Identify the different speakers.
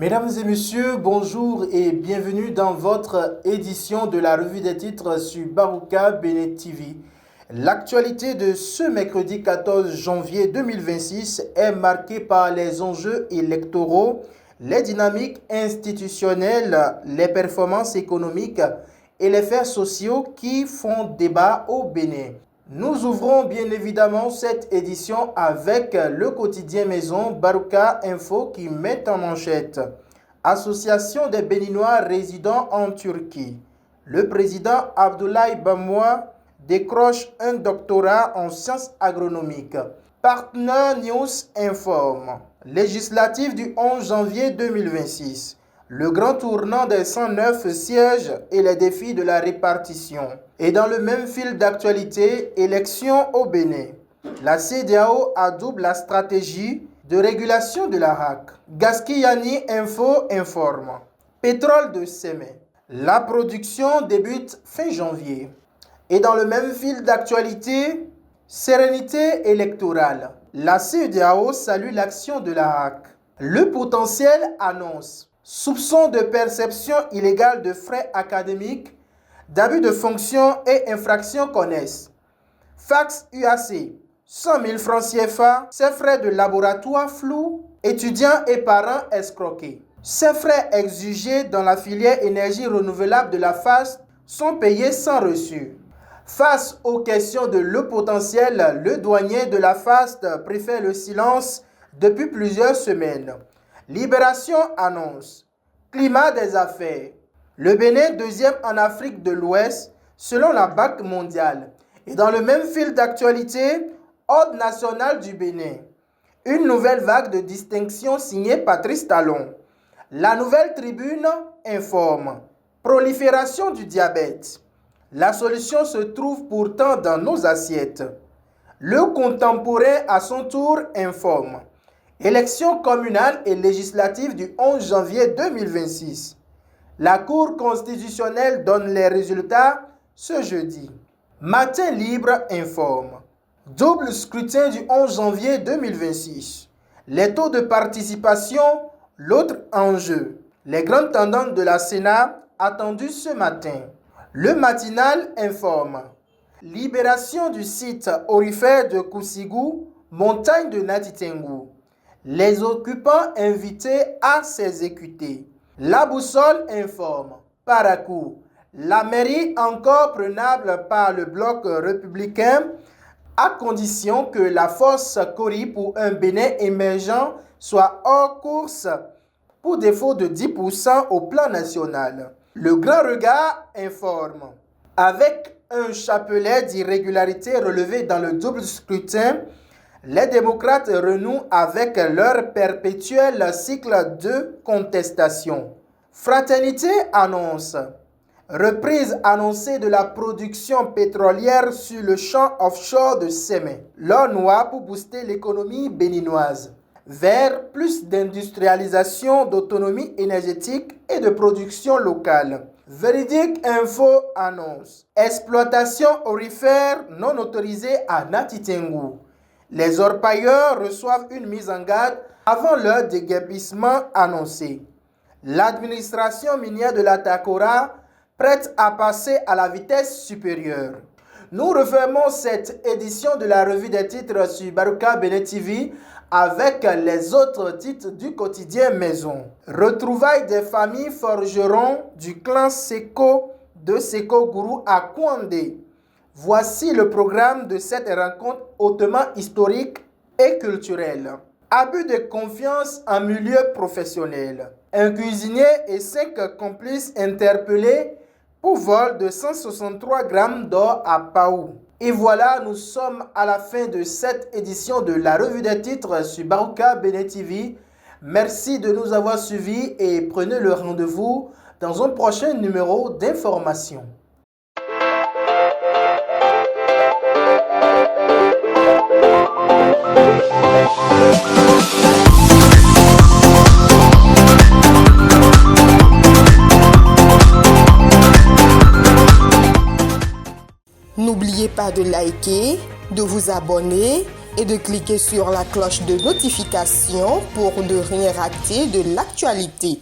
Speaker 1: Mesdames et messieurs, bonjour et bienvenue dans votre édition de la revue des titres sur Baruka Bene TV. L'actualité de ce mercredi 14 janvier 2026 est marquée par les enjeux électoraux, les dynamiques institutionnelles, les performances économiques et les faits sociaux qui font débat au Bénin. Nous ouvrons bien évidemment cette édition avec le quotidien maison Baruka Info qui met en manchette. Association des Béninois résidant en Turquie. Le président Abdoulaye Bamoua décroche un doctorat en sciences agronomiques. Partner News informe. Législative du 11 janvier 2026. Le grand tournant des 109 sièges et les défis de la répartition. Et dans le même fil d'actualité, élections au Bénin. La CEDEAO adoube la stratégie de régulation de la RAC. Gaskiani Info informe. Pétrole de Sémé. La production débute fin janvier. Et dans le même fil d'actualité, sérénité électorale. La CEDEAO salue l'action de la RAC. Le potentiel annonce. Soupçons de perception illégale de frais académiques, d'abus de fonction et infractions connaissent. Fax UAC, 100 000 francs CFA, ces frais de laboratoire flous, étudiants et parents escroqués. Ces frais exigés dans la filière énergie renouvelable de la FAST sont payés sans reçu. Face aux questions de l'eau potentiel, le douanier de la FAST préfère le silence depuis plusieurs semaines. Libération annonce. Climat des affaires. Le Bénin, deuxième en Afrique de l'Ouest, selon la Banque mondiale. Et dans le même fil d'actualité, Ordre national du Bénin. Une nouvelle vague de distinction signée Patrice Talon. La Nouvelle Tribune informe. Prolifération du diabète. La solution se trouve pourtant dans nos assiettes. Le Contemporain à son tour informe. Élections communales et législatives du 11 janvier 2026. La Cour constitutionnelle donne les résultats ce jeudi. Matin libre informe. Double scrutin du 11 janvier 2026. Les taux de participation, l'autre enjeu. Les grandes tendances de la Sénat attendues ce matin. Le matinal informe. Libération du site aurifère de Koussigou, montagne de Natitengu. Les occupants invités à s'exécuter. La boussole informe. Parakou. La mairie encore prenable par le bloc républicain à condition que la force Kori pour un Bénin émergent soit hors course pour défaut de 10% au plan national. Le Grand Regard informe. Avec un chapelet d'irrégularités relevées dans le double scrutin, les démocrates renouent avec leur perpétuel cycle de contestation. Fraternité annonce. Reprise annoncée de la production pétrolière sur le champ offshore de Sémé. L'or noir pour booster l'économie béninoise. Vers plus d'industrialisation, d'autonomie énergétique et de production locale. Véridique Info annonce. Exploitation aurifère non autorisée à Natitengu. Les orpailleurs reçoivent une mise en garde avant leur déguerpissement annoncé. L'administration minière de la Takora prête à passer à la vitesse supérieure. Nous refermons cette édition de la revue des titres sur Baruka Bene TV avec les autres titres du quotidien maison. Retrouvailles des familles forgerons du clan Seko de Seko Gourou à Kouandé. Voici le programme de cette rencontre hautement historique et culturelle. Abus de confiance en milieu professionnel. Un cuisinier et 5 complices interpellés pour vol de 163 grammes d'or à Paou. Et voilà, nous sommes à la fin de cette édition de la revue des titres sur Baruka Bene TV. Merci de nous avoir suivis et prenez le rendez-vous dans un prochain numéro d'information.
Speaker 2: N'oubliez pas de liker, de vous abonner et de cliquer sur la cloche de notification pour ne rien rater de l'actualité.